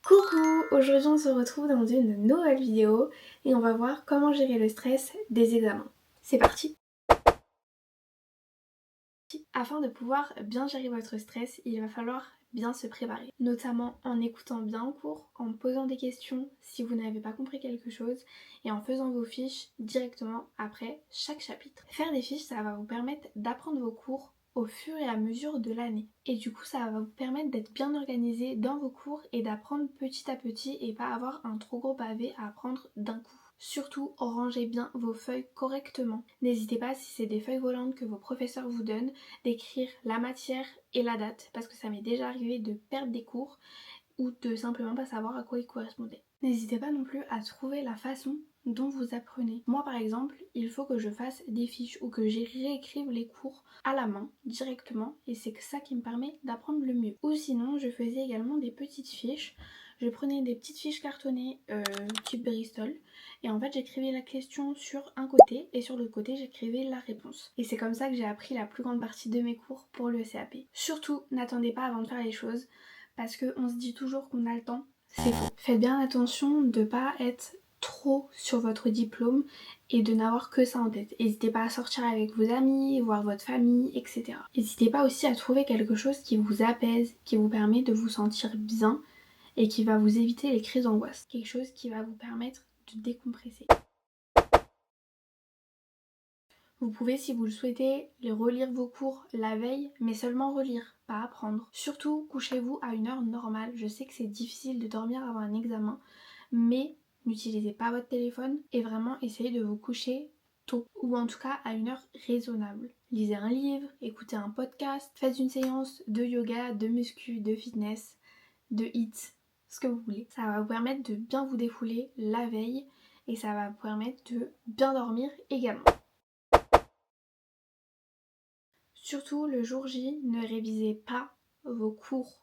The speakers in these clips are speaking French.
Coucou, aujourd'hui on se retrouve dans une nouvelle vidéo et on va voir comment gérer le stress des examens. C'est parti! Afin de pouvoir bien gérer votre stress, il va falloir bien se préparer, notamment en écoutant bien en cours, en posant des questions si vous n'avez pas compris quelque chose et en faisant vos fiches directement après chaque chapitre. Faire des fiches, ça va vous permettre d'apprendre vos cours au fur et à mesure de l'année. Et du coup, ça va vous permettre d'être bien organisé dans vos cours et d'apprendre petit à petit et pas avoir un trop gros pavé à apprendre d'un coup. Surtout, rangez bien vos feuilles correctement. N'hésitez pas, si c'est des feuilles volantes que vos professeurs vous donnent, d'écrire la matière et la date, parce que ça m'est déjà arrivé de perdre des cours ou de simplement pas savoir à quoi ils correspondaient. N'hésitez pas non plus à trouver la façon dont vous apprenez. Moi par exemple, il faut que je fasse des fiches ou que j'y réécrive les cours à la main directement et c'est ça qui me permet d'apprendre le mieux. Ou sinon, je faisais également des petites fiches. Je prenais des petites fiches cartonnées type Bristol et en fait j'écrivais la question sur un côté et sur l'autre côté j'écrivais la réponse. Et c'est comme ça que j'ai appris la plus grande partie de mes cours pour le CAP. Surtout, n'attendez pas avant de faire les choses parce qu'on se dit toujours qu'on a le temps. C'est faux. Faites bien attention de ne pas être trop sur votre diplôme et de n'avoir que ça en tête. N'hésitez pas à sortir avec vos amis, voir votre famille, etc. N'hésitez pas aussi à trouver quelque chose qui vous apaise, qui vous permet de vous sentir bien et qui va vous éviter les crises d'angoisse. Quelque chose qui va vous permettre de décompresser. Vous pouvez, si vous le souhaitez, relire vos cours la veille, mais seulement relire, pas apprendre. Surtout, couchez-vous à une heure normale. Je sais que c'est difficile de dormir avant un examen, mais n'utilisez pas votre téléphone et vraiment essayez de vous coucher tôt, ou en tout cas à une heure raisonnable. Lisez un livre, écoutez un podcast, faites une séance de yoga, de muscu, de fitness, de HIIT, ce que vous voulez. Ça va vous permettre de bien vous défouler la veille et ça va vous permettre de bien dormir également. Surtout le jour J, ne révisez pas vos cours.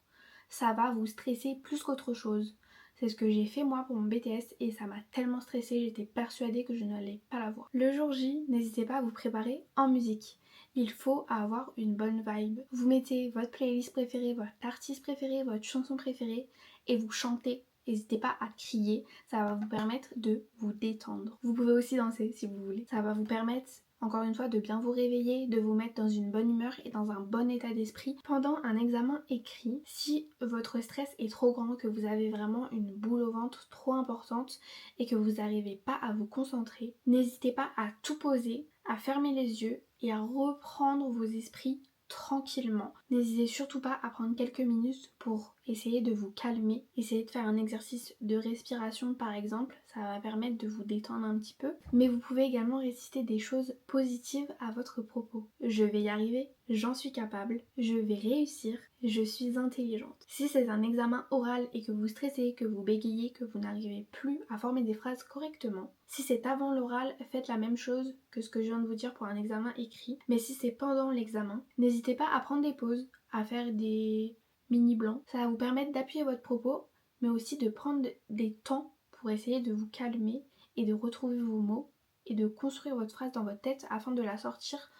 Ça va vous stresser plus qu'autre chose. C'est ce que j'ai fait moi pour mon BTS et ça m'a tellement stressée, j'étais persuadée que je n'allais pas l'avoir. Le jour J, n'hésitez pas à vous préparer en musique. Il faut avoir une bonne vibe. Vous mettez votre playlist préférée, votre artiste préféré, votre chanson préférée et vous chantez. N'hésitez pas à crier, ça va vous permettre de vous détendre. Vous pouvez aussi danser si vous voulez. Ça va vous permettre encore une fois de bien vous réveiller, de vous mettre dans une bonne humeur et dans un bon état d'esprit pendant un examen écrit. Si votre stress est trop grand, que vous avez vraiment une boule au ventre trop importante et que vous n'arrivez pas à vous concentrer, n'hésitez pas à tout poser, à fermer les yeux et à reprendre vos esprits tranquillement. N'hésitez surtout pas à prendre quelques minutes pour essayer de vous calmer. Essayez de faire un exercice de respiration par exemple, ça va permettre de vous détendre un petit peu. Mais vous pouvez également réciter des choses positives à votre propos. Je vais y arriver, j'en suis capable, je vais réussir, je suis intelligente. Si c'est un examen oral et que vous stressez, que vous bégayez, que vous n'arrivez plus à former des phrases correctement, si c'est avant l'oral, faites la même chose que ce que je viens de vous dire pour un examen écrit. Mais si c'est pendant l'examen, n'hésitez pas à prendre des pauses, à faire des mini blancs. Ça va vous permettre d'appuyer votre propos, mais aussi de prendre des temps pour essayer de vous calmer et de retrouver vos mots et de construire votre phrase dans votre tête afin de la sortir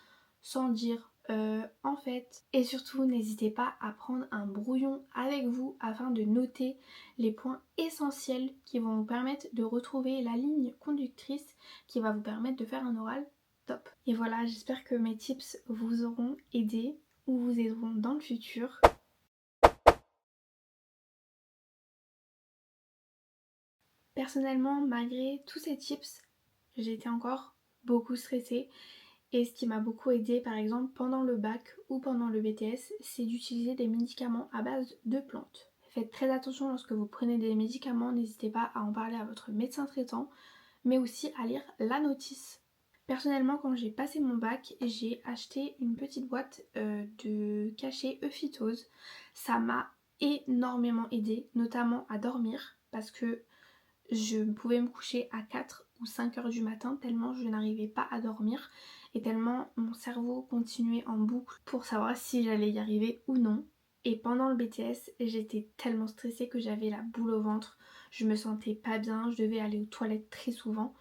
sans dire en fait. Et surtout, n'hésitez pas à prendre un brouillon avec vous afin de noter les points essentiels qui vont vous permettre de retrouver la ligne conductrice qui va vous permettre de faire un oral top. Et voilà, j'espère que mes tips vous auront aidé ou vous aideront dans le futur. Personnellement, malgré tous ces tips, j'ai été encore beaucoup stressée. Et ce qui m'a beaucoup aidé par exemple pendant le bac ou pendant le BTS, c'est d'utiliser des médicaments à base de plantes. Faites très attention lorsque vous prenez des médicaments, n'hésitez pas à en parler à votre médecin traitant, mais aussi à lire la notice. Personnellement, quand j'ai passé mon bac, j'ai acheté une petite boîte de cachets Euphytose. Ça m'a énormément aidé, notamment à dormir, parce que je pouvais me coucher à 4 ou 5 heures du matin tellement je n'arrivais pas à dormir et tellement mon cerveau continuait en boucle pour savoir si j'allais y arriver ou non. Et pendant le BTS, j'étais tellement stressée que j'avais la boule au ventre, je me sentais pas bien, je devais aller aux toilettes très souvent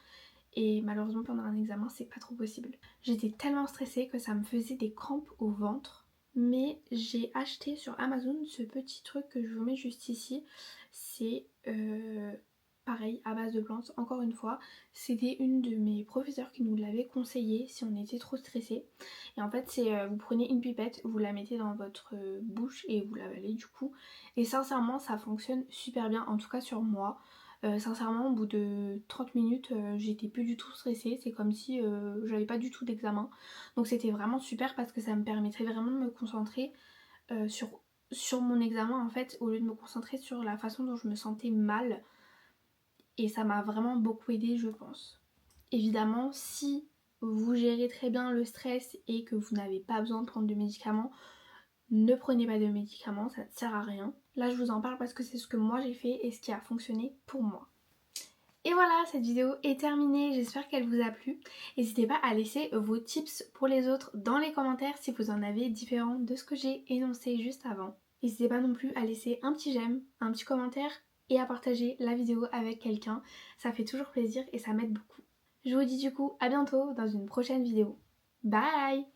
et malheureusement pendant un examen c'est pas trop possible. J'étais tellement stressée que ça me faisait des crampes au ventre mais j'ai acheté sur Amazon ce petit truc que je vous mets juste ici. C'est pareil, à base de plantes, encore une fois. C'était une de mes professeurs qui nous l'avait conseillé si on était trop stressé. Et en fait, c'est vous prenez une pipette, vous la mettez dans votre bouche et vous l'avalez du coup. Et sincèrement, ça fonctionne super bien, en tout cas sur moi. Sincèrement, au bout de 30 minutes, j'étais plus du tout stressée. C'est comme si j'avais pas du tout d'examen. Donc c'était vraiment super parce que ça me permettrait vraiment de me concentrer sur mon examen en fait, au lieu de me concentrer sur la façon dont je me sentais mal. Et ça m'a vraiment beaucoup aidé, je pense. Évidemment, si vous gérez très bien le stress et que vous n'avez pas besoin de prendre de médicaments, ne prenez pas de médicaments, ça ne sert à rien. Là, je vous en parle parce que c'est ce que moi j'ai fait et ce qui a fonctionné pour moi. Et voilà, cette vidéo est terminée, j'espère qu'elle vous a plu. N'hésitez pas à laisser vos tips pour les autres dans les commentaires si vous en avez différents de ce que j'ai énoncé juste avant. N'hésitez pas non plus à laisser un petit j'aime, un petit commentaire et à partager la vidéo avec quelqu'un. Ça fait toujours plaisir et ça m'aide beaucoup. Je vous dis du coup à bientôt dans une prochaine vidéo. Bye!